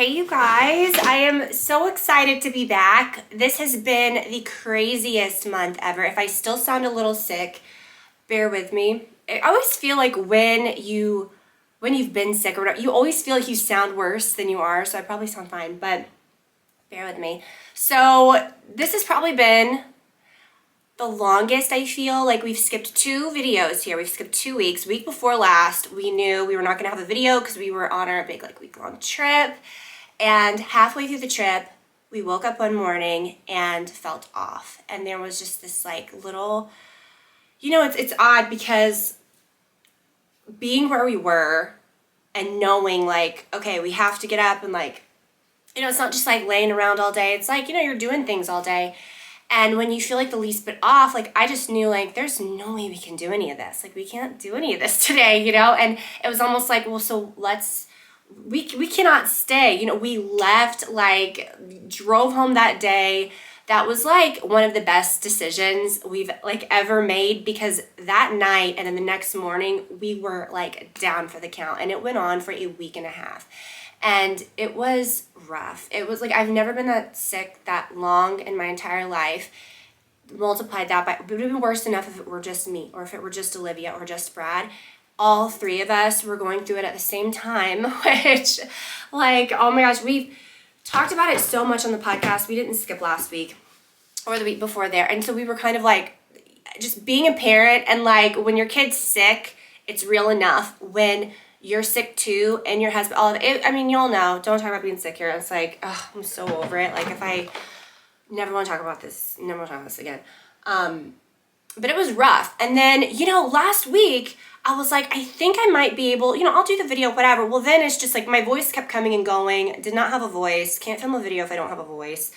Hey you guys, I am so excited to be back. This has been the craziest month ever. If I still sound a little sick, bear with me. I always feel like when you've been sick or whatever, you always feel like you sound worse than you are, so I probably sound fine, but bear with me. So this has probably been the longest. I feel like we've skipped 2 videos here. We've skipped 2 weeks. Week before last, we knew we were not gonna have a video because we were on our big week-long trip. And halfway through the trip, we woke up one morning and felt off. And there was just this little, it's odd because being where we were and knowing okay, we have to get up and it's not just laying around all day. It's you're doing things all day. And when you feel the least bit off, I just knew there's no way we can do any of this. We can't do any of this today, And it was almost well, so we cannot stay. We left, drove home that day. That was one of the best decisions we've ever made, because that night and then the next morning we were down for the count, and it went on for a week and a half. And it was rough. It was I've never been that sick that long in my entire life. Multiplied that by, it would have been worse enough if it were just me, or if it were just Olivia, or just Brad. All 3 of us were going through it at the same time, which, oh my gosh, we've talked about it so much on the podcast. We didn't skip last week or the week before there. And so we were kind of just being a parent, and when your kid's sick, it's real enough. When you're sick too, and your husband, all of it, I mean, you'll know, don't talk about being sick here. It's I'm so over it. If I never want to talk about this, never want to talk about this again. But it was rough. And then, last week, I was I think I might be able, I'll do the video, whatever. Well, then it's just my voice kept coming and going. Did not have a voice. Can't film a video if I don't have a voice.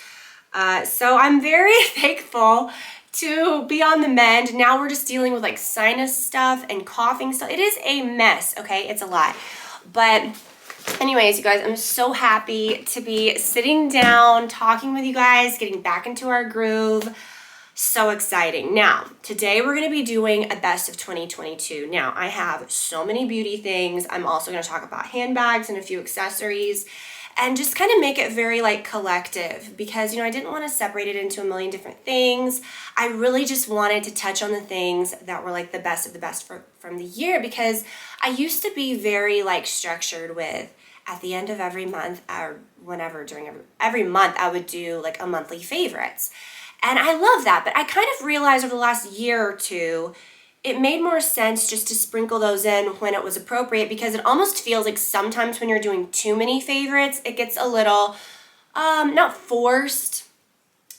So I'm very thankful to be on the mend. Now we're just dealing with sinus stuff and coughing stuff. It is a mess, okay? It's a lot. But anyways, you guys, I'm so happy to be sitting down, talking with you guys, getting back into our groove. So exciting. Now, today we're going to be doing a best of 2022. Now, I have so many beauty things. I'm also going to talk about handbags and a few accessories, and just kind of make it very collective, because, I didn't want to separate it into a million different things. I really just wanted to touch on the things that were the best of the best from the year, because I used to be very structured with, at the end of every month, or whenever during every month, I would do a monthly favorites. And I love that, but I kind of realized over the last year or two, it made more sense just to sprinkle those in when it was appropriate, because it almost feels sometimes when you're doing too many favorites, it gets a little, not forced,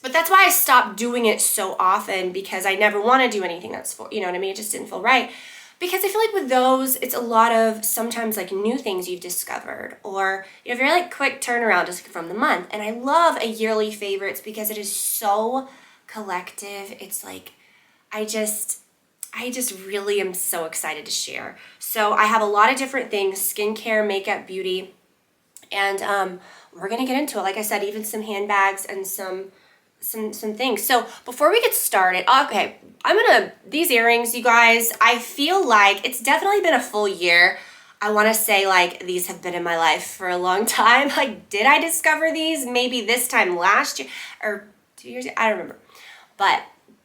but that's why I stopped doing it so often, because I never want to do anything that's for, you know what I mean? It just didn't feel right. Because I feel with those, it's a lot of sometimes new things you've discovered, or very quick turnaround just from the month. And I love a yearly favorites because it is so collective. It's I just really am so excited to share. So I have a lot of different things: skincare, makeup, beauty, and we're gonna get into it. Like I said, even some handbags and some things. So before we get started, okay, these earrings, you guys, I feel it's definitely been a full year. I want to say these have been in my life for a long time. Did I discover these maybe this time last year or 2 years ago? I don't remember. But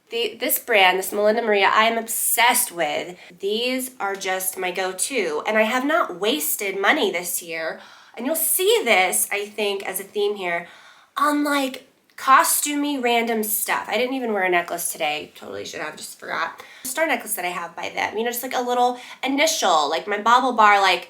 this brand, this Melinda Maria, I am obsessed with. These are just my go-to, and I have not wasted money this year. And you'll see this, I think, as a theme here on costumey random stuff. I didn't even wear a necklace today. Totally should have, just forgot. Star necklace that I have by them. Just a little initial, my bauble bar, what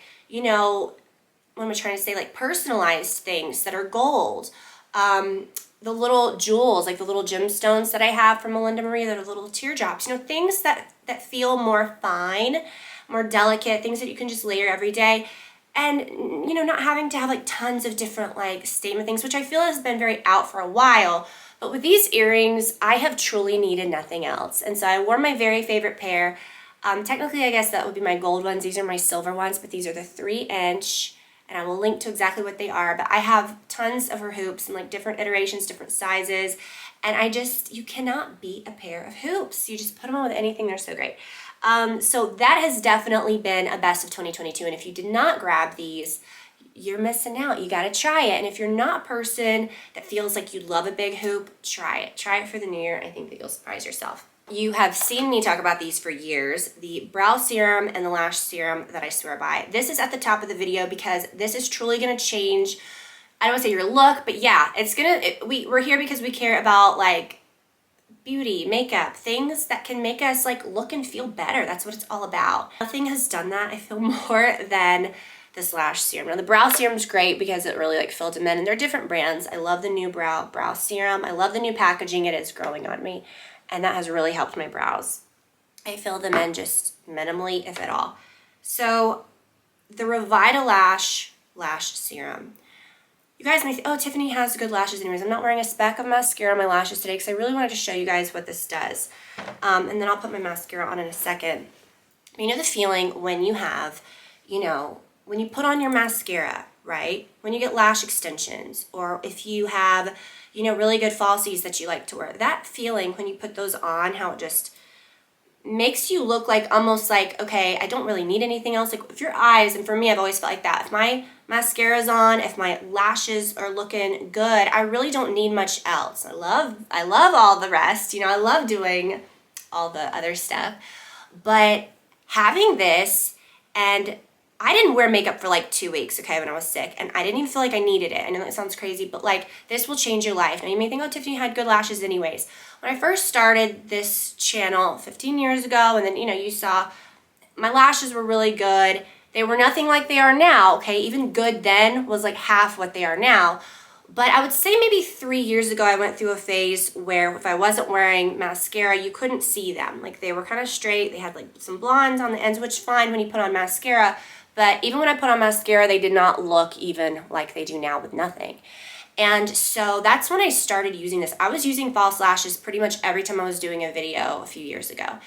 am I trying to say? Personalized things that are gold. The little jewels, the little gemstones that I have from Melinda Maria that are little teardrops. Things that feel more fine, more delicate, things that you can just layer every day. And, not having to have tons of different statement things, which I feel has been very out for a while. But with these earrings, I have truly needed nothing else. And so I wore my very favorite pair. Technically, I guess that would be my gold ones. These are my silver ones, but these are the 3-inch. And I will link to exactly what they are. But I have tons of her hoops in different iterations, different sizes. And you cannot beat a pair of hoops. You just put them on with anything. They're so great. So that has definitely been a best of 2022. And if you did not grab these, you're missing out. You got to try it. And if you're not a person that feels like you love a big hoop, try it. Try it for the new year. I think that you'll surprise yourself. You have seen me talk about these for years, the brow serum and the lash serum that I swear by. This is at the top of the video because this is truly going to change, I don't want to say your look, but yeah, we're here because we care about like beauty, makeup, things that can make us like look and feel better. That's what it's all about. Nothing has done that, I feel, more than this lash serum. Now the brow serum is great because it really like filled them in, and they're different brands. I love the new brow serum. I love the new packaging. It is growing on me, and that has really helped my brows. I fill them in just minimally, if at all. So the Revitalash lash serum. You guys may think, oh, Tiffany has good lashes anyways. I'm not wearing a speck of mascara on my lashes today because I really wanted to show you guys what this does. And then I'll put my mascara on in a second. You know the feeling when you have, when you put on your mascara, right? When you get lash extensions, or if you have, really good falsies that you like to wear. That feeling when you put those on, how it just makes you look like almost like, okay, I don't really need anything else. Like if your eyes, and for me, I've always felt like that. If my mascara's on, if my lashes are looking good, I really don't need much else. I love all the rest. I love doing all the other stuff. But having this, and I didn't wear makeup for like 2 weeks, okay, when I was sick, and I didn't even feel like I needed it. I know that sounds crazy, but like this will change your life. Now you may think, oh, Tiffany had good lashes anyways. When I first started this channel 15 years ago, and then, you saw my lashes were really good. They were nothing like they are now, okay? Even good then was like half what they are now. But I would say maybe 3 years ago, I went through a phase where if I wasn't wearing mascara, you couldn't see them. Like they were kind of straight. They had like some blondes on the ends, which is fine when you put on mascara. But even when I put on mascara, they did not look even like they do now with nothing. And so that's when I started using this. I was using false lashes pretty much every time I was doing a video a few years ago,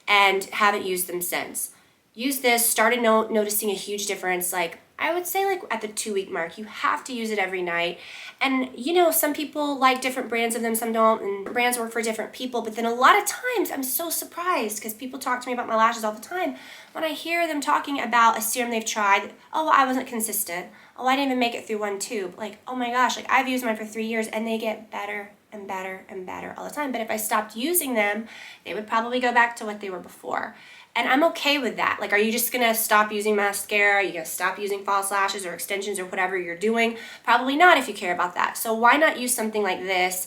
and haven't used them since. Used this, started noticing a huge difference, like I would say like at the 2-week mark. You have to use it every night. And some people like different brands of them, some don't, and brands work for different people. But then a lot of times I'm so surprised because people talk to me about my lashes all the time. When I hear them talking about a serum they've tried, oh, well, I wasn't consistent. Oh, I didn't even make it through 1 tube. Like, oh my gosh, like I've used mine for 3 years and they get better and better and better all the time. But if I stopped using them, they would probably go back to what they were before. And I'm okay with that. Like, are you just gonna stop using mascara? Are you gonna stop using false lashes or extensions or whatever you're doing? Probably not if you care about that. So why not use something like this?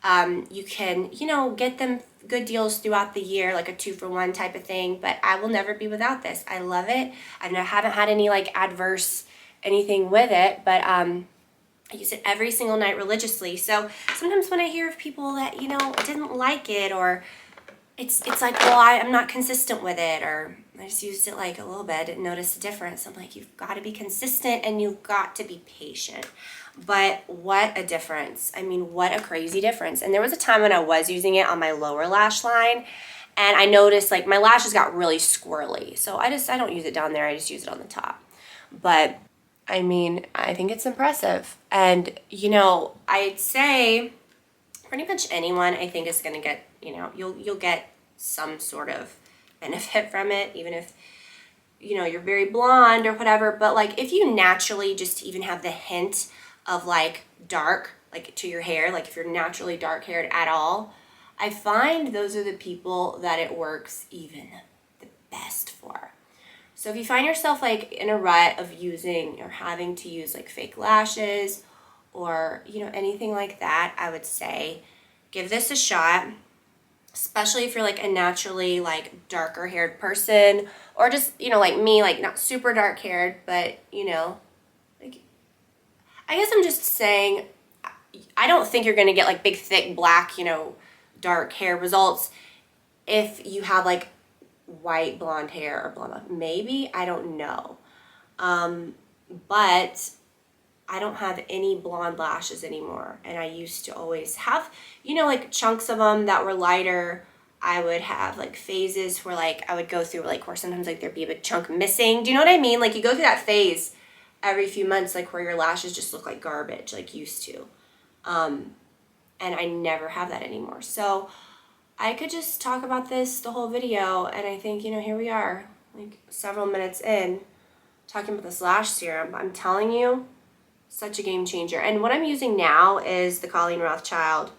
You can, get them good deals throughout the year, like a 2-for-1 type of thing, but I will never be without this. I love it. I haven't had any like adverse anything with it, but I use it every single night religiously. So sometimes when I hear of people that, didn't like it, or it's like, well, I'm not consistent with it, or I just used it like a little bit, didn't notice the difference. I'm like, you've got to be consistent and you've got to be patient. But what a difference. I mean, what a crazy difference. And there was a time when I was using it on my lower lash line, and I noticed like my lashes got really squirrely. So I don't use it down there. I just use it on the top. But I mean, I think it's impressive. And, I'd say pretty much anyone I think is going to get, you'll get some sort of benefit from it, even if, you're very blonde or whatever. But like if you naturally just even have the hint of like dark, like to your hair, like if you're naturally dark haired at all, I find those are the people that it works even the best for. So if you find yourself like in a rut of using or having to use like fake lashes or, anything like that, I would say give this a shot, especially if you're like a naturally like darker haired person, or just, like me, like not super dark haired, but, like, I guess I'm just saying, I don't think you're going to get like big, thick, black, dark hair results if you have like white blonde hair or blonde. Maybe, I don't know. But I don't have any blonde lashes anymore. And I used to always have, like chunks of them that were lighter. I would have like phases where like I would go through like where sometimes like there'd be a big chunk missing. Do you know what I mean? Like you go through that phase every few months, like where your lashes just look like garbage, like used to. And I never have that anymore. So I could just talk about this the whole video, and I think, here we are, like several minutes in, talking about this lash serum. I'm telling you, Such a game changer. And what I'm using now is the Colleen Rothschild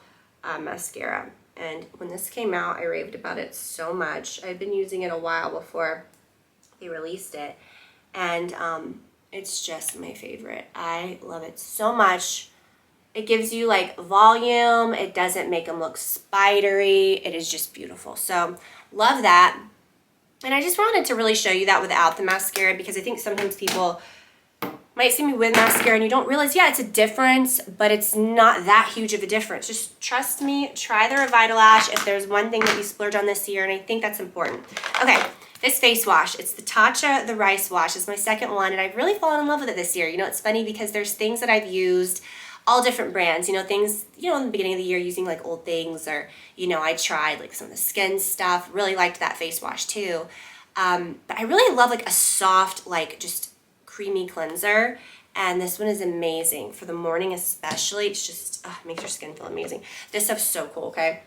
mascara. And when this came out, I raved about it so much. I've been using it a while before they released it. And it's just my favorite. I love it so much. It gives you like volume. It doesn't make them look spidery. It is just beautiful. So love that. And I just wanted to really show you that without the mascara, because I think sometimes people might see me with mascara and you don't realize, yeah, it's a difference, but it's not that huge of a difference. Just trust me, try the Revitalash if there's one thing that you splurge on this year, and I think that's important. Okay, this face wash, it's the Tatcha the Rice Wash. It's my second one, and I've really fallen in love with it this year. You know, it's funny because there's things that I've used, all different brands, you know, things, you know, in the beginning of the year using like old things, or, you know, I tried like some of the skin stuff, really liked that face wash too. But I really love like a soft, like just creamy cleanser, and this one is amazing for the morning especially. It's just makes your skin feel amazing. This stuff's so cool. Okay,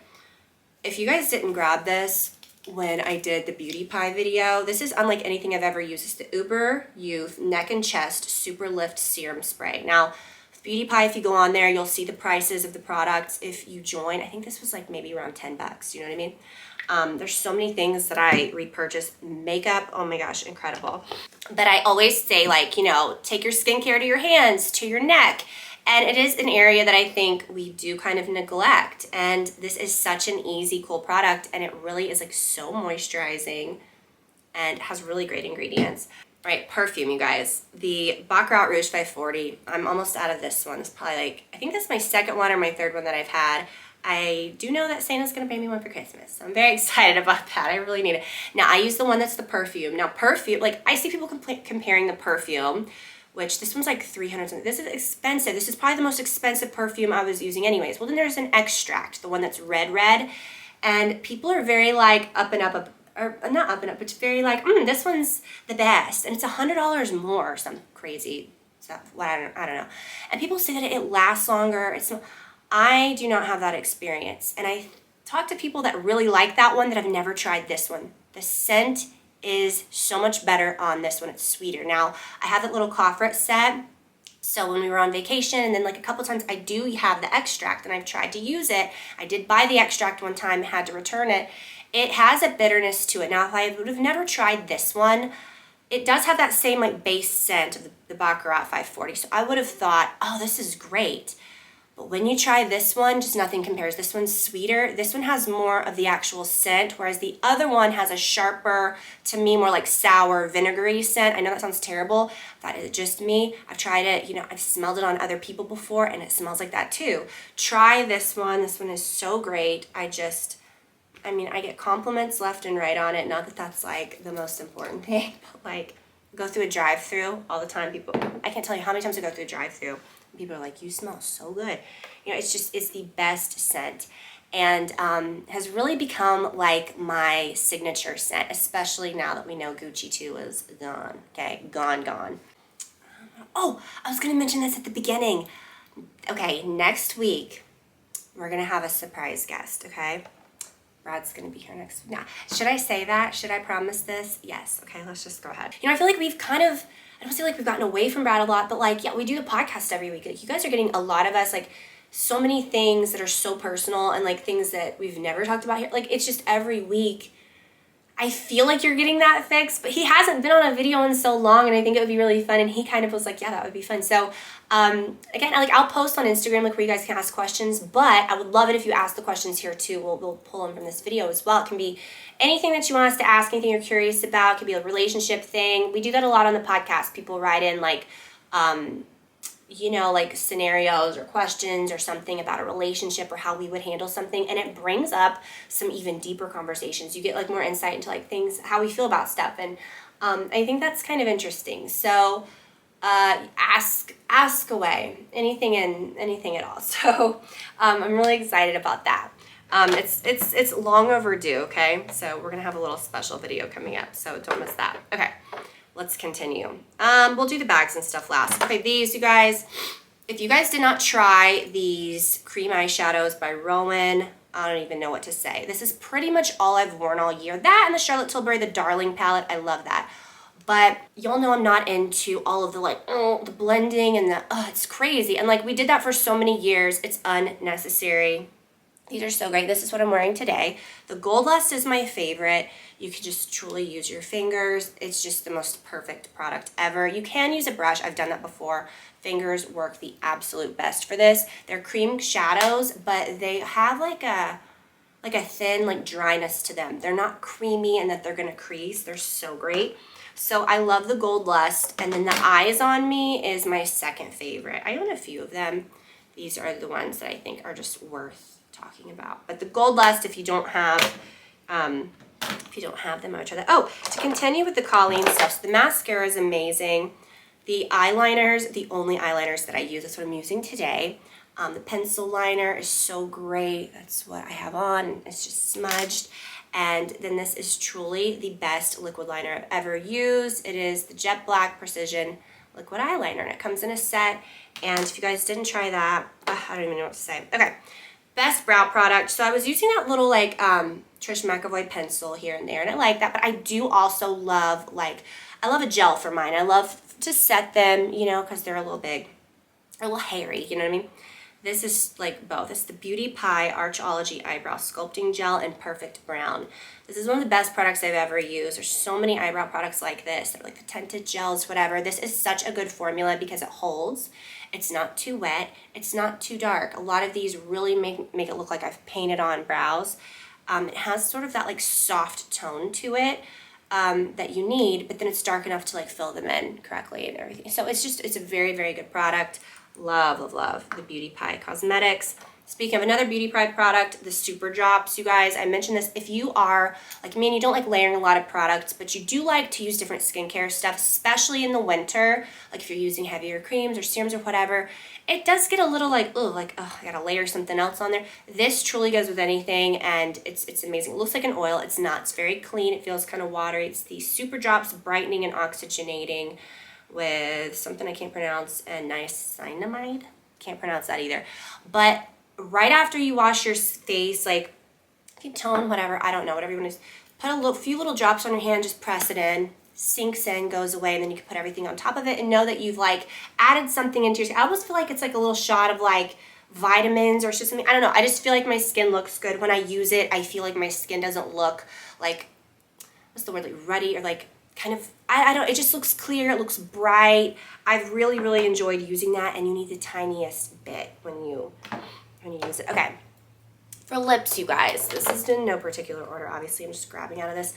if you guys didn't grab this when I did the beauty pie video, this is unlike anything I've ever used. It's the Uber Youth Neck and Chest Super Lift Serum Spray. Now with beauty pie, if you go on there, you'll see the prices of the products if you join. I think this was like maybe around $10, you know what I mean? There's so many things that I repurchase. Makeup, oh my gosh, incredible. But I always say, like, you know, take your skincare to your hands, to your neck. And it is an area that I think we do kind of neglect. And this is such an easy, cool product. And it really is like so moisturizing and has really great ingredients. All right, perfume, you guys. The Baccarat Rouge 540. I'm almost out of this one. It's probably like, I think that's my second one or my third one that I've had. I do know that Santa's going to bring me one for Christmas. So I'm very excited about that. I really need it. Now, I use the one that's the perfume. Now, perfume, like, I see people comparing the perfume, which this one's like 300 something. This is expensive. This is probably the most expensive perfume I was using anyways. Well, then there's an extract, the one that's red. And people are very, like, up and up, or not up and up, but very like, this one's the best. And it's $100 more or something crazy stuff. What, I don't know. And people say that it lasts longer. I do not have that experience. And I talk to people that really like that one that have never tried this one. The scent is so much better on this one. It's sweeter. Now, I have that little coffret set. So when we were on vacation, and then like a couple times, I do have the extract and I've tried to use it. I did buy the extract one time, had to return it. It has a bitterness to it. Now, if I would have never tried this one, it does have that same like base scent of the Baccarat 540. So I would have thought, oh, this is great. But when you try this one, just nothing compares. This one's sweeter. This one has more of the actual scent, whereas the other one has a sharper, to me, more like sour, vinegary scent. I know that sounds terrible. That is just me. I've tried it, you know, I've smelled it on other people before, and it smells like that too. Try this one. This one is so great. I get compliments left and right on it. Not that that's like the most important thing, but like, go through a drive-through all the time. People, I can't tell you how many times I go through a drive-through. People are like, you smell so good. You know, it's the best scent, and has really become like my signature scent, especially now that we know Gucci 2 is gone. Okay, gone. Oh, I was going to mention this at the beginning. Okay, next week, we're going to have a surprise guest, okay? Brad's going to be here next week. Now, should I say that? Should I promise this? Yes. Okay, let's just go ahead. You know, I feel like we've kind of, I don't feel like we've gotten away from Brad a lot, but like, yeah, we do the podcast every week. Like, you guys are getting a lot of us, like, so many things that are so personal and like things that we've never talked about here. Like, it's just every week. I feel like you're getting that fixed, but he hasn't been on a video in so long, and I think it would be really fun. And he kind of was like, yeah, that would be fun. So, again, I'll post on Instagram, like, where you guys can ask questions, but I would love it if you ask the questions here too. We'll pull them from this video as well. It can be anything that you want us to ask, anything you're curious about. It could be a relationship thing. We do that a lot on the podcast. People write in like, you know, like scenarios or questions or something about a relationship or how we would handle something, and it brings up some even deeper conversations. You get like more insight into like things, how we feel about stuff, and I think that's kind of interesting. So ask away, anything at all. So I'm really excited about that. It's long overdue. Okay, so we're gonna have a little special video coming up, so don't miss that. Okay. Let's continue. We'll do the bags and stuff last. Okay, these, you guys, if you guys did not try these cream eyeshadows by Rowan, I don't even know what to say. This is pretty much all I've worn all year. That and the Charlotte Tilbury, the Darling palette, I love that. But y'all know I'm not into all of the like, oh, the blending and the, oh, it's crazy. And like we did that for so many years. It's unnecessary. These are so great. This is what I'm wearing today. The Gold Lust is my favorite. You can just truly use your fingers. It's just the most perfect product ever. You can use a brush. I've done that before. Fingers work the absolute best for this. They're cream shadows, but they have like a thin like dryness to them. They're not creamy and that they're gonna crease. They're so great. So I love the Gold Lust. And then the Eyes on Me is my second favorite. I own a few of them. These are the ones that I think are just worth talking about. But the Gold Lust, if you don't have them, I would try that. Oh, to continue with the Colleen stuff, so the mascara is amazing. The eyeliners, the only eyeliners that I use, that's what I'm using today. The pencil liner is so great. That's what I have on. It's just smudged. And then this is truly the best liquid liner I've ever used. It is the Jet Black Precision Liquid Eyeliner, and it comes in a set. And if you guys didn't try that, I don't even know what to say. Okay. Best brow product. So I was using that little like Trish McAvoy pencil here and there, and I like that, but I do also love I love a gel for mine. I love to set them, you know, because they're a little big, or a little hairy, you know what I mean? This is like both. It's the Beauty Pie Archology Eyebrow Sculpting Gel in Perfect Brown. This is one of the best products I've ever used. There's so many eyebrow products like this. They're like the tinted gels, whatever. This is such a good formula because it holds. It's not too wet. It's not too dark. A lot of these really make it look like I've painted on brows. It has sort of that like soft tone to it that you need, but then it's dark enough to like fill them in correctly and everything. So it's a very, very good product. Love, love, love the Beauty Pie Cosmetics. Speaking of another Beauty Pie product, the Super Drops, you guys, I mentioned this. If you are like me and you don't like layering a lot of products, but you do like to use different skincare stuff, especially in the winter, like if you're using heavier creams or serums or whatever, it does get a little like, oh, I gotta layer something else on there. This truly goes with anything, and it's amazing. It looks like an oil. It's not. It's very clean. It feels kind of watery. It's the Super Drops Brightening and Oxygenating with something I can't pronounce, and niacinamide. Can't pronounce that either. But right after you wash your face, like tone, whatever, I don't know, whatever you want to, put a few little drops on your hand, just press it in, sinks in, goes away, and then you can put everything on top of it and know that you've like added something into your skin. I almost feel like it's like a little shot of like vitamins or something. I don't know. I just feel like my skin looks good when I use it. I feel like my skin doesn't look like, what's the word, like ruddy or like kind of, I don't, it just looks clear, it looks bright. I've really, really enjoyed using that, and you need the tiniest bit when you use it. Okay, for lips, you guys, this is in no particular order, obviously, I'm just grabbing out of this.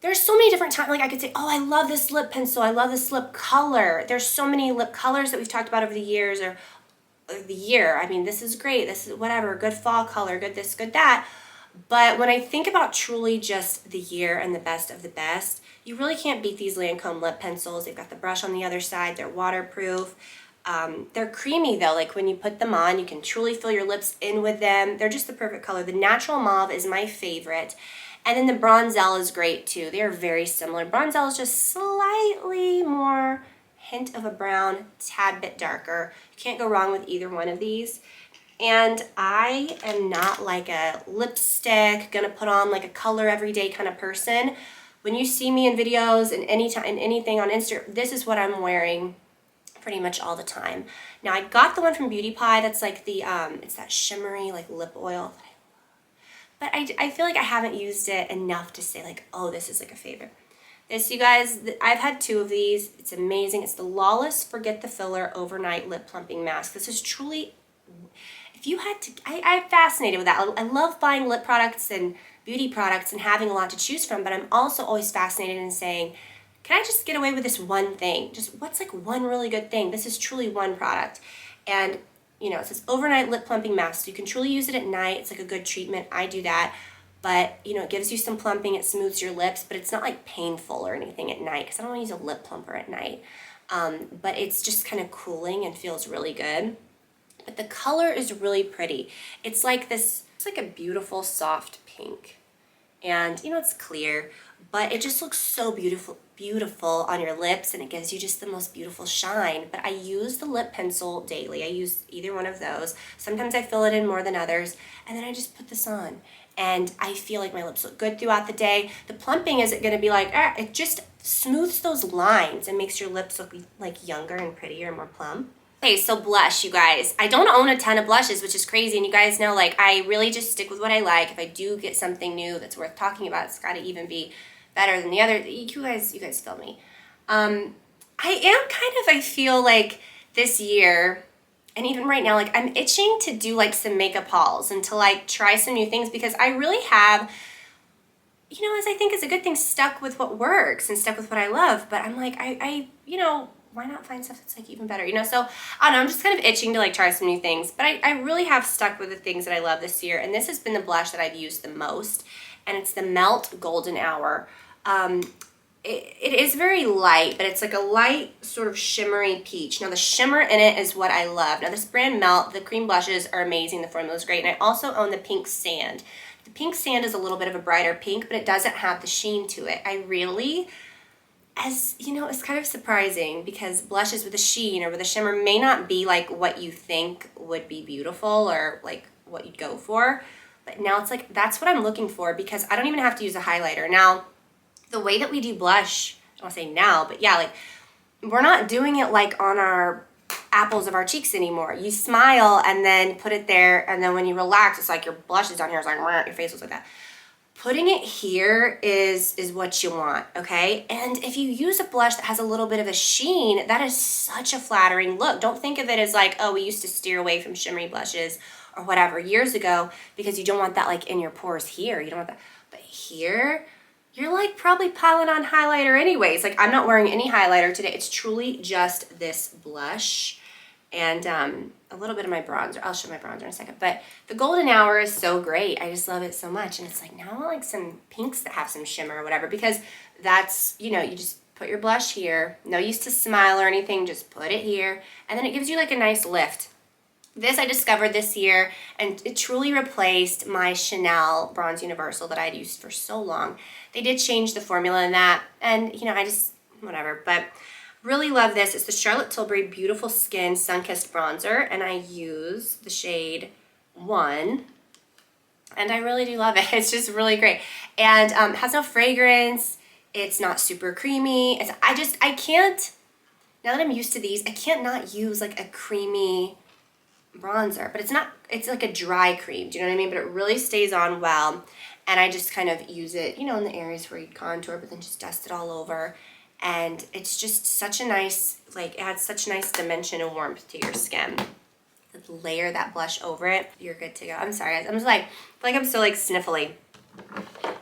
There's so many different times, like I could say, oh, I love this lip pencil, I love this lip color. There's so many lip colors that we've talked about over the years, or the year. I mean, this is great, this is whatever, good fall color, good this, good that. But when I think about truly just the year and the best of the best, you really can't beat these Lancome lip pencils. They've got the brush on the other side. They're waterproof. They're creamy though. Like when you put them on, you can truly fill your lips in with them. They're just the perfect color. The Natural Mauve is my favorite. And then the Bronzelle is great too. They are very similar. Bronzelle is just slightly more hint of a brown, tad bit darker. You can't go wrong with either one of these. And I am not like a lipstick, gonna put on like a color every day kind of person. When you see me in videos and anything on Instagram, this is what I'm wearing pretty much all the time. Now I got the one from Beauty Pie that's like the, it's that shimmery like lip oil. But I feel like I haven't used it enough to say like, oh, this is like a favorite. This, you guys, I've had two of these. It's amazing. It's the Lawless Forget the Filler Overnight Lip Plumping Mask. This is truly, if you had to, I'm fascinated with that. I love buying lip products and beauty products and having a lot to choose from, but I'm also always fascinated in saying, can I just get away with this one thing? Just what's like one really good thing? This is truly one product. And, you know, it says overnight lip plumping mask. So you can truly use it at night. It's like a good treatment. I do that. But, you know, it gives you some plumping. It smooths your lips, but it's not like painful or anything at night because I don't want to use a lip plumper at night. But it's just kind of cooling and feels really good. But the color is really pretty. It's like this, it's like a beautiful soft pink. And, you know, it's clear, but it just looks so beautiful on your lips, and it gives you just the most beautiful shine. But I use the lip pencil daily. I use either one of those. Sometimes I fill it in more than others, and then I just put this on. and I feel like my lips look good throughout the day. The plumping isn't going to be like, it just smooths those lines and makes your lips look like younger and prettier and more plump. Okay, so blush, you guys. I don't own a ton of blushes, which is crazy, and you guys know, like, I really just stick with what I like. If I do get something new that's worth talking about, it's got to even be better than the other. You guys feel me. I feel like this year, and even right now, like, I'm itching to do like some makeup hauls and to like try some new things, because I really have, you know, as I think is a good thing, stuck with what works and stuck with what I love. But I'm like, I you know, why not find stuff that's like even better, you know? So I don't know, I'm just kind of itching to like try some new things. But I really have stuck with the things that I love this year, and this has been the blush that I've used the most, and it's the Melt Golden Hour. It is very light, but it's like a light sort of shimmery peach. Now the shimmer in it is what I love. Now this brand Melt, the cream blushes are amazing, the formula is great, and I also own the Pink Sand. The Pink Sand is a little bit of a brighter pink, but it doesn't have the sheen to it. I really, as you know, it's kind of surprising because blushes with a sheen or with a shimmer may not be like what you think would be beautiful or like what you'd go for. But now it's like, that's what I'm looking for, because I don't even have to use a highlighter. Now, the way that we do blush, I don't want to say now, but yeah, like, we're not doing it like on our apples of our cheeks anymore. You smile and then put it there, and then when you relax, it's like your blush is down here. It's like, your face looks like that. Putting it here is what you want, okay? And if you use a blush that has a little bit of a sheen, that is such a flattering look. Don't think of it as like, oh, we used to steer away from shimmery blushes or whatever years ago, because you don't want that like in your pores here. You don't want that. But here, you're like probably piling on highlighter anyways. Like, I'm not wearing any highlighter today. It's truly just this blush and a little bit of my bronzer. I'll show my bronzer in a second. But the Golden Hour is so great. I just love it so much. And it's like, now I want like some pinks that have some shimmer or whatever, because that's, you know, you just put your blush here. No use to smile or anything. Just put it here. And then it gives you like a nice lift. This I discovered this year, and it truly replaced my Chanel Bronze Universal that I'd used for so long. They did change the formula in that, and you know, I just, whatever, but really love this. It's the Charlotte Tilbury Beautiful Skin Sunkissed Bronzer, and I use the shade 1, and I really do love it. It's just really great, and has no fragrance. It's not super creamy. I can't, now that I'm used to these, I can't not use like a creamy bronzer, but it's like a dry cream, do you know what I mean? But it really stays on well, and I just kind of use it, you know, in the areas where you contour, but then just dust it all over, and it's just such a nice, like, it adds such nice dimension and warmth to your skin. Layer that blush over it, you're good to go. I'm sorry, guys, I'm just like, I feel like I'm still like sniffly.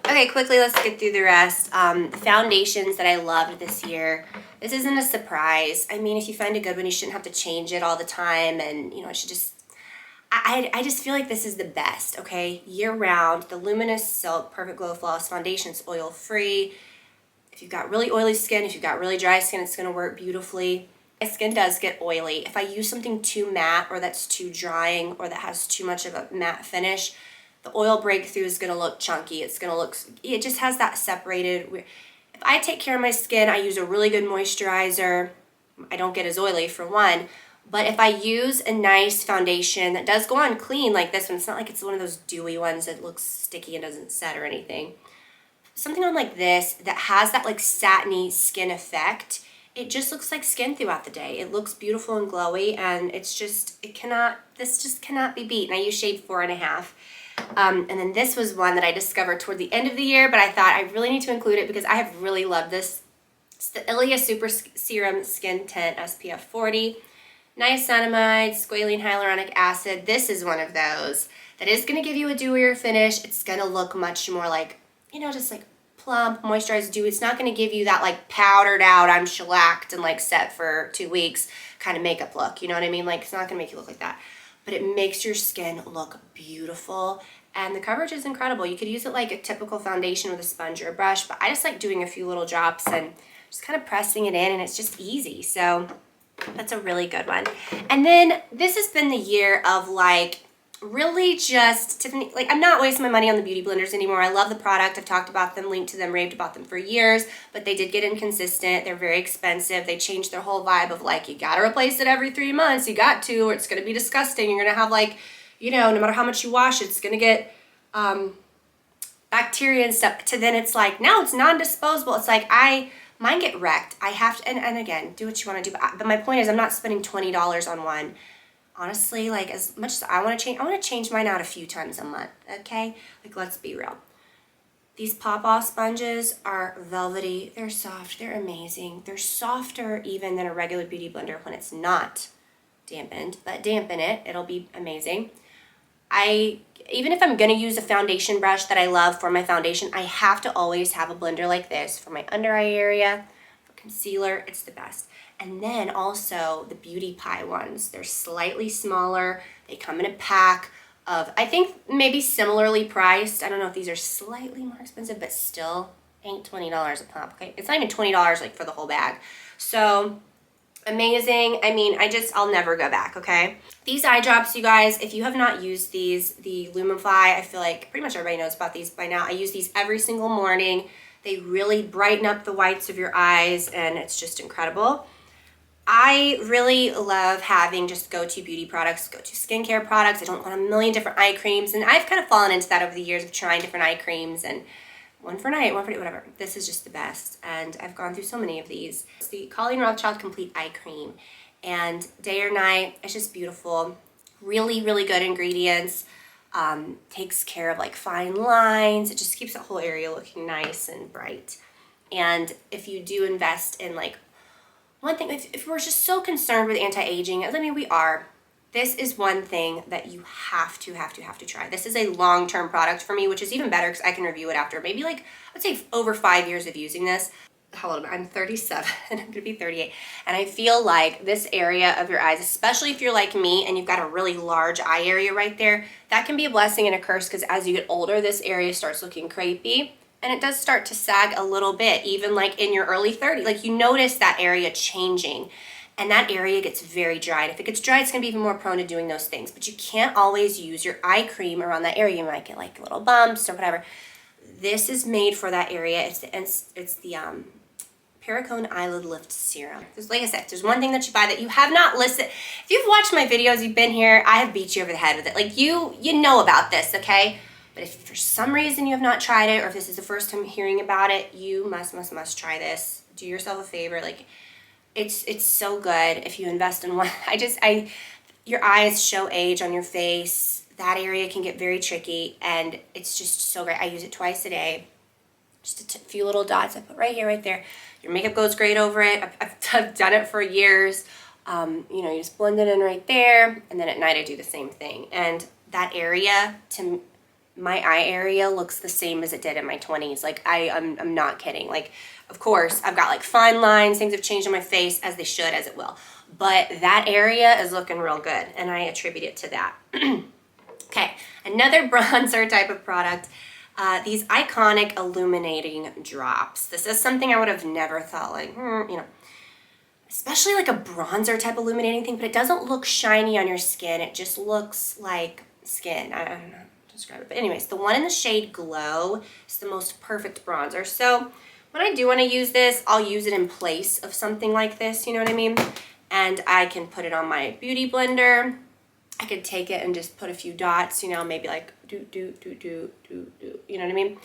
Okay, quickly, let's get through the rest. Foundations that I loved this year. This isn't a surprise. I mean, if you find a good one, you shouldn't have to change it all the time, and you know, it should just, I just feel like this is the best, okay? Year round, the Luminous Silk Perfect Glow Flawless Foundation. It's oil free. If you've got really oily skin, if you've got really dry skin, it's gonna work beautifully. My skin does get oily. If I use something too matte or that's too drying or that has too much of a matte finish, the oil breakthrough is gonna look chunky. It's gonna look, it just has that separated. If I take care of my skin, I use a really good moisturizer. I don't get as oily for one, but if I use a nice foundation that does go on clean like this one, it's not like it's one of those dewy ones that looks sticky and doesn't set or anything. Something on like this that has that like satiny skin effect, it just looks like skin throughout the day. It looks beautiful and glowy, and it's just, this just cannot be beat. And I use shade 4.5. And then this was one that I discovered toward the end of the year, but I thought I really need to include it because I have really loved this. It's the Ilia Super Serum Skin Tint SPF 40. Niacinamide, squalene hyaluronic acid. This is one of those that is going to give you a dewier finish. It's going to look much more like, you know, just like plump, moisturized, dewy. It's not going to give you that like powdered out, I'm shellacked and like set for 2 weeks kind of makeup look. You know what I mean? Like, it's not going to make you look like that. But it makes your skin look beautiful, and the coverage is incredible. You could use it like a typical foundation with a sponge or a brush, but I just like doing a few little drops and just kind of pressing it in, and it's just easy. So that's a really good one. And then this has been the year of like really just Tiffany, like, I'm not wasting my money on the beauty blenders anymore. I love the product. I've talked about them, linked to them, raved about them for years, but they did get inconsistent. They're very expensive. They changed their whole vibe of like, you gotta replace it every 3 months. You got to, or it's gonna be disgusting. You're gonna have like, you know, no matter how much you wash, it's gonna get bacteria and stuff, to then it's like, now it's non-disposable. It's like, mine get wrecked. I have to, and again, do what you want to do. But my point is, I'm not spending $20 on one. Honestly, like, as much as I want to change mine out a few times a month, okay? Like, let's be real. These pop-off sponges are velvety. They're soft. They're amazing. They're softer even than a regular beauty blender when it's not dampened. But dampen it. It'll be amazing. Even if I'm going to use a foundation brush that I love for my foundation, I have to always have a blender like this for my under eye area, for concealer. It's the best. And then also the Beauty Pie ones. They're slightly smaller. They come in a pack of, I think, maybe similarly priced. I don't know if these are slightly more expensive, but still ain't $20 a pop, okay? It's not even $20 like for the whole bag. So amazing. I mean, I'll never go back, okay? These eye drops, you guys, if you have not used these, the Lumify, I feel like pretty much everybody knows about these by now. I use these every single morning. They really brighten up the whites of your eyes, and it's just incredible. I really love having just go-to beauty products, go-to skincare products. I don't want a million different eye creams, and I've kind of fallen into that over the years of trying different eye creams, and one for night, one for day, whatever. This is just the best, and I've gone through so many of these. It's the Colleen Rothschild Complete Eye Cream, and day or night, it's just beautiful. Really, really good ingredients. Takes care of like fine lines. It just keeps the whole area looking nice and bright. And if you do invest in like, one thing, if we're just so concerned with anti-aging, I mean, we are. This is one thing that you have to try. This is a long-term product for me, which is even better because I can review it after maybe like, I'd say over 5 years of using this. How old am I? I'm 37 and I'm gonna be 38. And I feel like this area of your eyes, especially if you're like me and you've got a really large eye area right there, that can be a blessing and a curse because as you get older, this area starts looking crepey. And it does start to sag a little bit, even like in your early 30s. Like you notice that area changing and that area gets very dry. And if it gets dry, it's gonna be even more prone to doing those things. But you can't always use your eye cream around that area. You might get like little bumps or whatever. This is made for that area. It's the Pericone Eyelid Lift Serum. Because like I said, there's one thing that you buy that you have not listed. If you've watched my videos, you've been here, I have beat you over the head with it. Like you know about this, okay? But if for some reason you have not tried it, or if this is the first time hearing about it, you must try this. Do yourself a favor. Like, it's so good if you invest in one. Your eyes show age on your face. That area can get very tricky, and it's just so great. I use it twice a day. Just a few little dots I put right here, right there. Your makeup goes great over it. I've done it for years. You know, you just blend it in right there, and then at night I do the same thing. And that area, my eye area looks the same as it did in my 20s. Like I'm not kidding. Like, of course, I've got like fine lines, things have changed on my face as they should, as it will. But that area is looking real good, and I attribute it to that. Okay, another bronzer type of product. These iconic illuminating drops. This is something I would have never thought, like, you know, especially like a bronzer type illuminating thing, but it doesn't look shiny on your skin. It just looks like skin. I don't know how to describe it. But anyways, the one in the shade Glow is the most perfect bronzer. So when I do want to use this, I'll use it in place of something like this, you know what I mean? And I can put it on my beauty blender. I could take it and just put a few dots, you know, maybe like do, you know what I mean?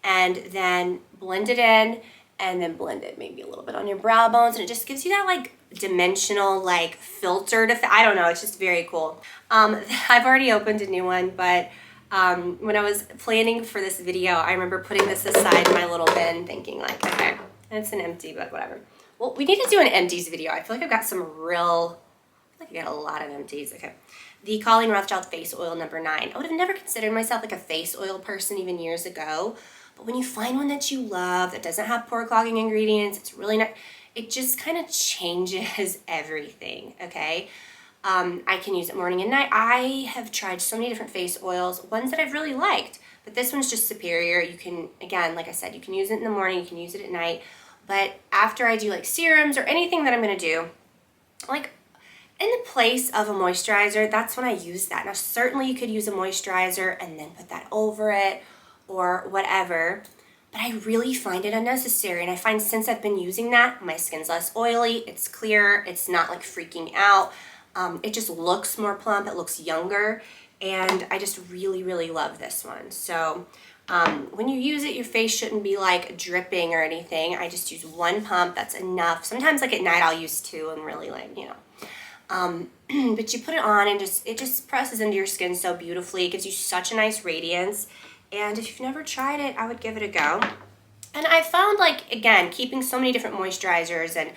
And then blend it in, and then blend it maybe a little bit on your brow bones, and it just gives you that like dimensional like filtered effect. I don't know, it's just very cool. I've already opened a new one, but when I was planning for this video, I remember putting this aside in my little bin thinking like, okay, it's an empty, but whatever. Well, we need to do an empties video. I feel like I've got some real, I feel like I got a lot of empties. Okay. The Colleen Rothschild Face Oil number 9. I would have never considered myself like a face oil person even years ago. But when you find one that you love, that doesn't have pore clogging ingredients, it's really not, it just kind of changes everything, okay? I can use it morning and night. I have tried so many different face oils, ones that I've really liked, but this one's just superior. You can, again, like I said, you can use it in the morning, you can use it at night, but after I do like serums or anything that I'm gonna do, like in the place of a moisturizer, that's when I use that. Now, certainly you could use a moisturizer and then put that over it or whatever, but I really find it unnecessary. And I find since I've been using that, my skin's less oily, it's clearer, it's not like freaking out. It just looks more plump, it looks younger, and I just really, really love this one. So When you use it, your face shouldn't be like dripping or anything. I just use one pump, that's enough. Sometimes like at night I'll use two and really like, you know. But you put it on and it just presses into your skin so beautifully. It gives you such a nice radiance. And if you've never tried it, I would give it a go. And I found, like, again, keeping so many different moisturizers and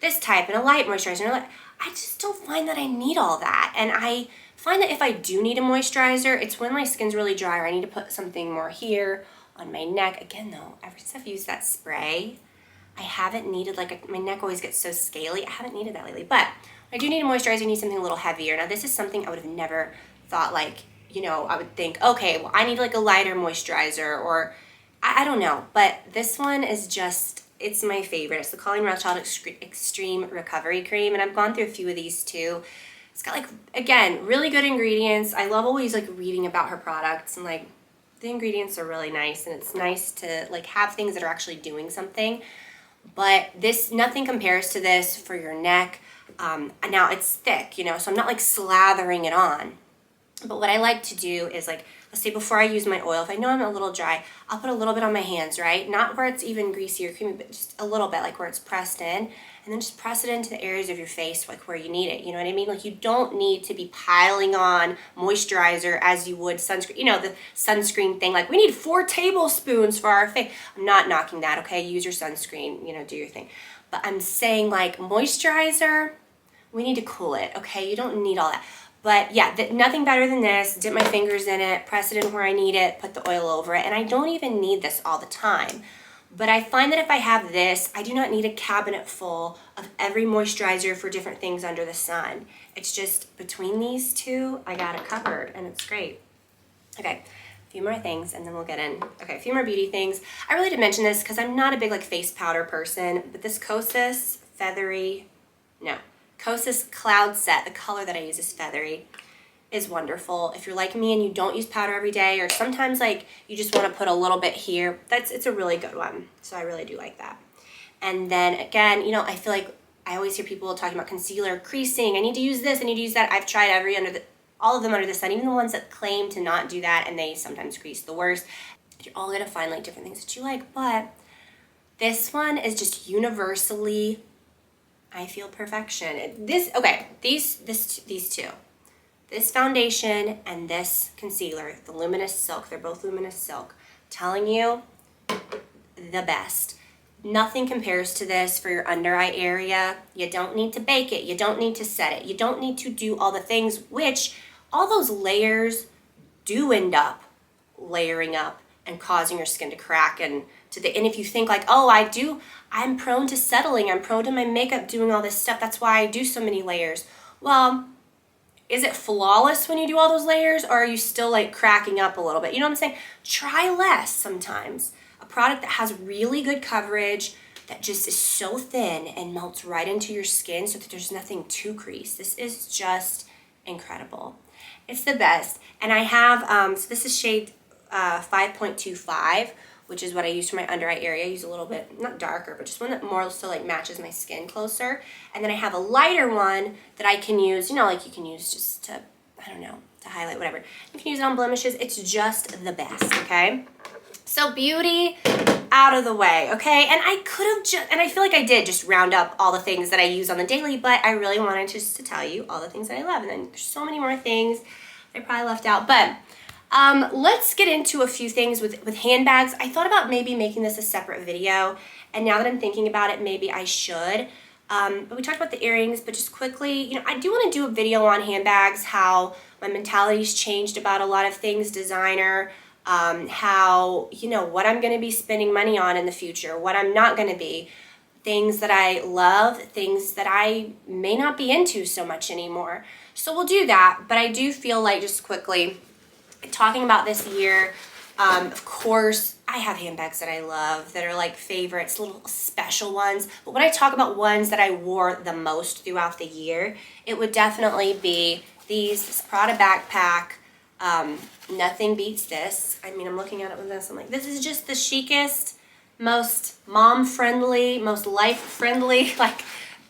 this type and a light moisturizer, and I just don't find that I need all that. And I find that if I do need a moisturizer, it's when my skin's really dry or I need to put something more here on my neck. Again, though, ever since I've used that spray, I haven't needed, like, my neck always gets so scaly. I haven't needed that lately. But I do need a moisturizer. I need something a little heavier. Now, this is something I would have never thought, like, you know, I would think, okay, well, I need, like, a lighter moisturizer, or I don't know. But this one is just, it's my favorite. It's the Colleen Rothschild Extreme Recovery Cream, and I've gone through a few of these too. It's got, like, again, really good ingredients. I love always, like, reading about her products, and, like, the ingredients are really nice, and it's nice to, like, have things that are actually doing something. But this, nothing compares to this for your neck. Now it's thick, you know, so I'm not, like, slathering it on. But what I like to do is, like, let's say before I use my oil, if I know I'm a little dry, I'll put a little bit on my hands, right? Not where it's even greasy or creamy, but just a little bit, like where it's pressed in. And then just press it into the areas of your face, like where you need it. You know what I mean? Like, you don't need to be piling on moisturizer as you would sunscreen. You know, the sunscreen thing, like, we need 4 tablespoons for our face. I'm not knocking that, okay? Use your sunscreen, you know, do your thing. But I'm saying, like, moisturizer, we need to cool it, okay? You don't need all that. But yeah, nothing better than this. Dip my fingers in it, press it in where I need it, put the oil over it. And I don't even need this all the time. But I find that if I have this, I do not need a cabinet full of every moisturizer for different things under the sun. It's just between these two, I got it covered, and it's great. Okay, a few more things and then we'll get in. Okay, a few more beauty things. I really did mention this because I'm not a big, like, face powder person, but this Kosas Kosas Cloud Set, the color that I use is feathery, is wonderful. If you're like me and you don't use powder every day, or sometimes, like, you just want to put a little bit here, it's a really good one. So I really do like that. And then again, you know, I feel like I always hear people talking about concealer, creasing. I need to use this, I need to use that. I've tried all of them under the sun, even the ones that claim to not do that, and they sometimes crease the worst. You're all gonna find, like, different things that you like, but this one is just universally, I feel, perfection. These two. This foundation and this concealer, the Luminous Silk, they're both Luminous Silk. Telling you, the best. Nothing compares to this for your under eye area. You don't need to bake it. You don't need to set it. You don't need to do all the things, which all those layers do end up layering up and causing your skin to crack. And if you think, like, oh, I'm prone to settling. I'm prone to my makeup doing all this stuff. That's why I do so many layers. Well, is it flawless when you do all those layers, or are you still, like, cracking up a little bit? You know what I'm saying? Try less sometimes. A product that has really good coverage, that just is so thin and melts right into your skin so that there's nothing to crease. This is just incredible. It's the best. And I have, so this is shade 5.25, which is what I use for my under eye area. I use a little bit, not darker, but just one that more so, like, matches my skin closer. And then I have a lighter one that I can use, you know, like, you can use just to, I don't know, to highlight, whatever. You can use it on blemishes. It's just the best, okay? So beauty out of the way, okay? And I could have and I feel like I did just round up all the things that I use on the daily, but I really wanted just to tell you all the things that I love. And then there's so many more things I probably left out, but let's get into a few things with handbags. I thought about maybe making this a separate video, and now that I'm thinking about it, maybe I should. But we talked about the earrings, but just quickly, you know, I do want to do a video on handbags, how my mentality's changed about a lot of things, designer, how, you know, what I'm going to be spending money on in the future, what I'm not going to be, things that I love, things that I may not be into so much anymore. So we'll do that, but I do feel like, just quickly, talking about this year, of course, I have handbags that I love that are, like, favorites, little special ones. But when I talk about ones that I wore the most throughout the year, it would definitely be this Prada Backpack. Nothing beats this. I mean, I'm looking at it with this. I'm like, this is just the chicest, most mom-friendly, most life-friendly, like,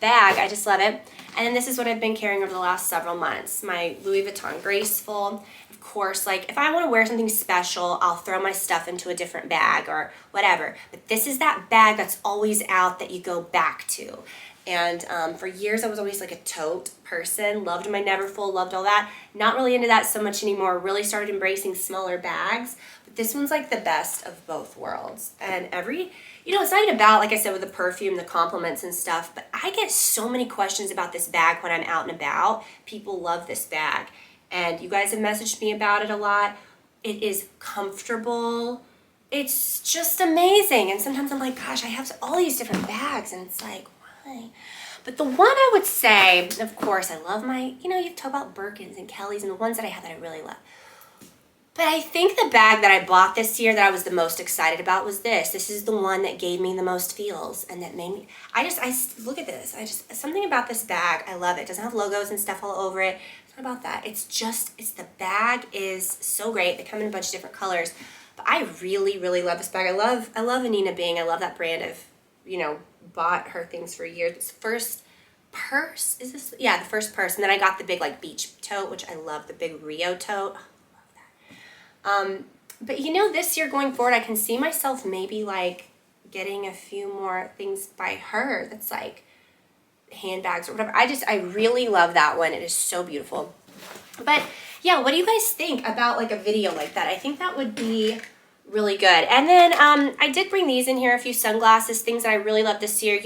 bag. I just love it. And then this is what I've been carrying over the last several months. My Louis Vuitton Graceful. Of course, like if I want to wear something special, I'll throw my stuff into a different bag or whatever. But this is that bag that's always out that you go back to. And for years, I was always like a tote person. Loved my Neverfull, loved all that. Not really into that so much anymore. Really started embracing smaller bags. But this one's like the best of both worlds. And it's not even about, like I said, with the perfume, the compliments and stuff, but I get so many questions about this bag when I'm out and about. People love this bag. And you guys have messaged me about it a lot. It is comfortable. It's just amazing. And sometimes I'm like, gosh, I have all these different bags. And it's like, why? But the one I would say, of course, I love my, you talk about Birkins and Kellys and the ones that I have that I really love. But I think the bag that I bought this year that I was the most excited about was this. This is the one that gave me the most feels and that made me, I look at this. Something about this bag, I love it. It doesn't have logos and stuff all over it. It's not about that. The bag is so great. They come in a bunch of different colors. But I really, really love this bag. I love Anina Bing. I love that brand. I've, bought her things for years. This first purse, is this? Yeah, the first purse. And then I got the big like beach tote, which I love, the big Rio tote. But this year going forward, I can see myself maybe like getting a few more things by her that's like handbags or whatever. I really love that one. It is so beautiful. But yeah, what do you guys think about like a video like that? I think that would be really good. And then I did bring these in here, a few sunglasses, things that I really love this year.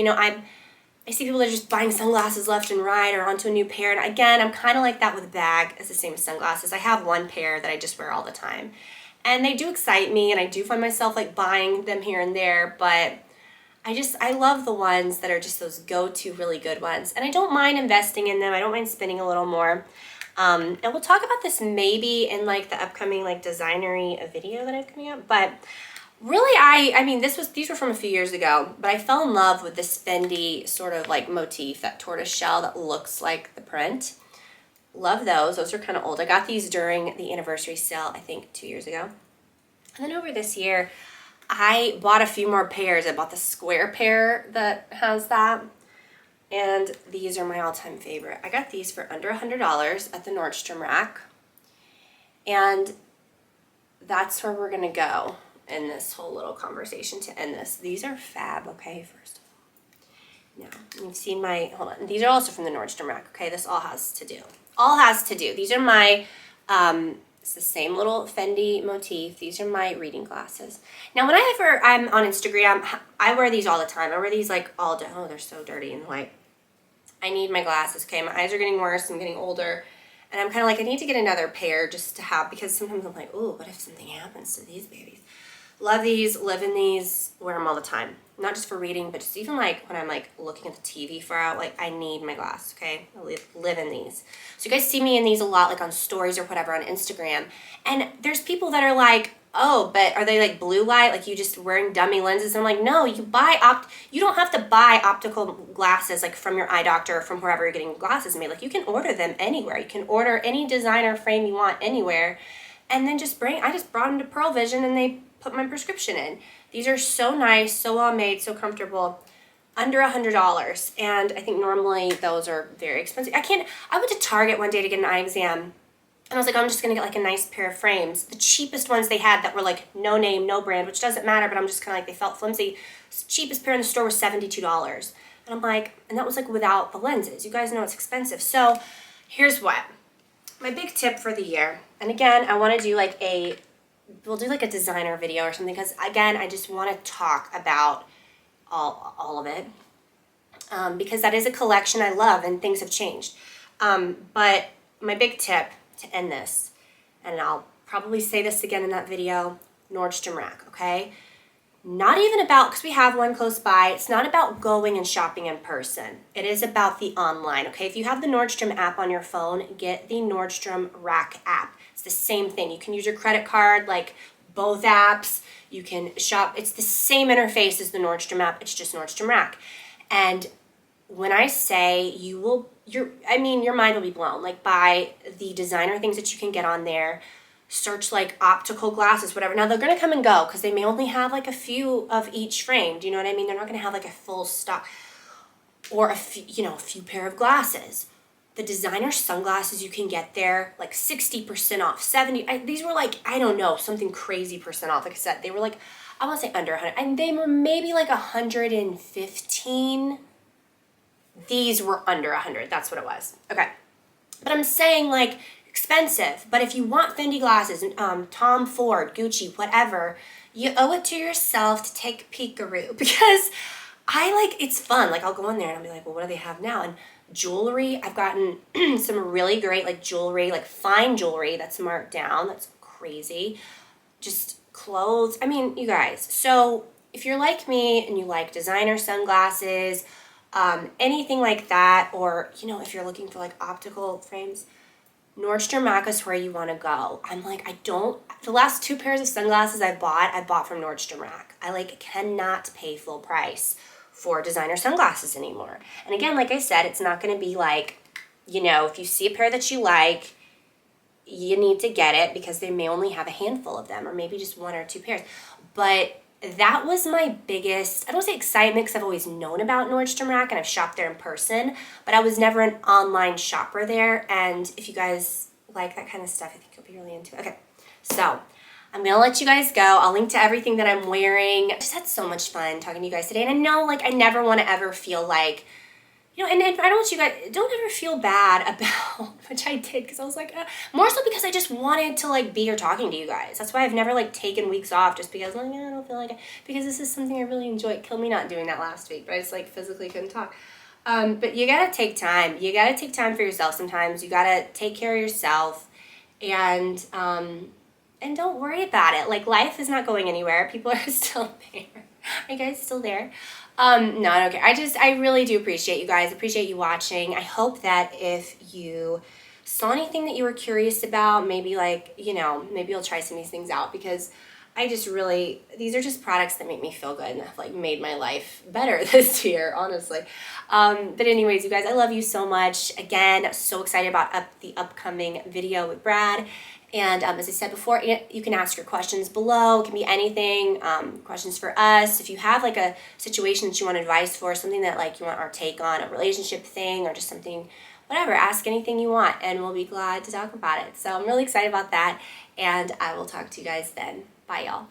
I see people that are just buying sunglasses left and right or onto a new pair. And again, I'm kind of like that with a bag. It's the same as sunglasses. I have one pair that I just wear all the time. And they do excite me, and I do find myself like buying them here and there. But I love the ones that are just those go-to really good ones. And I don't mind investing in them. I don't mind spending a little more. And we'll talk about this maybe in like the upcoming like designery video that I have coming up. But really, these were from a few years ago, but I fell in love with this Fendi sort of like motif, that tortoise shell that looks like the print. Love those. Those are kind of old. I got these during the anniversary sale, I think 2 years ago. And then over this year, I bought a few more pairs. I bought the square pair that has that. And these are my all-time favorite. I got these for under $100 at the Nordstrom rack. And that's where we're going to go in this whole little conversation to end this. These are fab, okay, first of all. Now, you've seen hold on. These are also from the Nordstrom rack, okay? This all has to do. These are my, it's the same little Fendi motif. These are my reading glasses. Now, whenever I'm on Instagram, I wear these all the time. I wear these like all day. Oh, they're so dirty and white. I need my glasses, okay? My eyes are getting worse. I'm getting older. And I'm kind of like, I need to get another pair just to have, because sometimes I'm like, oh, what if something happens to these babies? Love these, live in these, wear them all the time. Not just for reading, but just even like when I'm like looking at the TV far out, like I need my glasses, okay? I live in these. So you guys see me in these a lot, like on stories or whatever on Instagram. And there's people that are like, oh, but are they like blue light? Like you just wearing dummy lenses? And I'm like, no, you don't have to buy optical glasses like from your eye doctor or from wherever you're getting glasses made. Like you can order them anywhere. You can order any designer frame you want anywhere. And then I just brought them to Pearl Vision and they put my prescription in. These are so nice, so well made, so comfortable. Under $100. And I think normally those are very expensive. I went to Target one day to get an eye exam. And I was like, I'm just going to get like a nice pair of frames. The cheapest ones they had that were like no name, no brand, which doesn't matter, but I'm just kind of like, they felt flimsy. The cheapest pair in the store was $72. And I'm like, and that was like without the lenses. You guys know it's expensive. So here's what. My big tip for the year. And again, I want to do like we'll do like a designer video or something, because again, I just want to talk about all of it. Because that is a collection I love and things have changed. But my big tip to end this, and I'll probably say this again in that video, Nordstrom rack, okay? Not even about, because we have one close by, it's not about going and shopping in person. It is about the online, okay? If you have the Nordstrom app on your phone, get the Nordstrom rack app. It's the same thing. You can use your credit card, like both apps. You can shop. It's the same interface as the Nordstrom app. It's just Nordstrom rack. And when I say your mind will be blown, like by the designer things that you can get on there. Search like optical glasses, whatever. Now they're going to come and go because they may only have like a few of each frame. Do you know what I mean? They're not going to have like a full stock. or a few pair of glasses. The designer sunglasses you can get there, like 60% off, 70. These were like, I don't know, something crazy percent off. Like I said, they were like, I want to say under 100. And they were maybe like 115. These were under 100. That's what it was. Okay. But I'm saying like expensive. But if you want Fendi glasses, Tom Ford, Gucci, whatever, you owe it to yourself to take a peekaroo because it's fun. Like I'll go in there and I'll be like, well, what do they have now? And jewelry, I've gotten some really great like jewelry, like fine jewelry that's marked down. That's crazy. Just clothes. I mean, you guys. So if you're like me and you like designer sunglasses, anything like that, or if you're looking for like optical frames, Nordstrom Rack is where you want to go. I'm like, the last 2 pairs of sunglasses I bought from Nordstrom Rack. I cannot pay full price for designer sunglasses anymore. And again, like I said, it's not going to be like, if you see a pair that you like, you need to get it because they may only have a handful of them or maybe just 1 or 2 pairs. But that was my biggest, I don't say excitement because I've always known about Nordstrom Rack and I've shopped there in person, but I was never an online shopper there. And if you guys like that kind of stuff, I think you'll be really into it. Okay, so I'm going to let you guys go. I'll link to everything that I'm wearing. I just had so much fun talking to you guys today. And I know I never want to ever feel like, and I don't want you guys, don't ever feel bad about, which I did because I was like, more so because I just wanted to be here talking to you guys. That's why I've never taken weeks off just because I don't feel like it, because this is something I really enjoy. It killed me not doing that last week, but I just physically couldn't talk. But you gotta take time. You gotta take time for yourself sometimes. You gotta take care of yourself and don't worry about it. Life is not going anywhere. People are still there. Are you guys still there? No, I don't care. I really do appreciate you guys. Appreciate you watching. I hope that if you saw anything that you were curious about, maybe maybe you'll try some of these things out because these are just products that make me feel good and have made my life better this year, honestly. But anyways, you guys, I love you so much. Again, so excited about the upcoming video with Brad. And as I said before, you can ask your questions below. It can be anything, questions for us. If you have a situation that you want advice for, something that you want our take on, a relationship thing or just something, whatever, ask anything you want and we'll be glad to talk about it. So I'm really excited about that and I will talk to you guys then. Bye, y'all.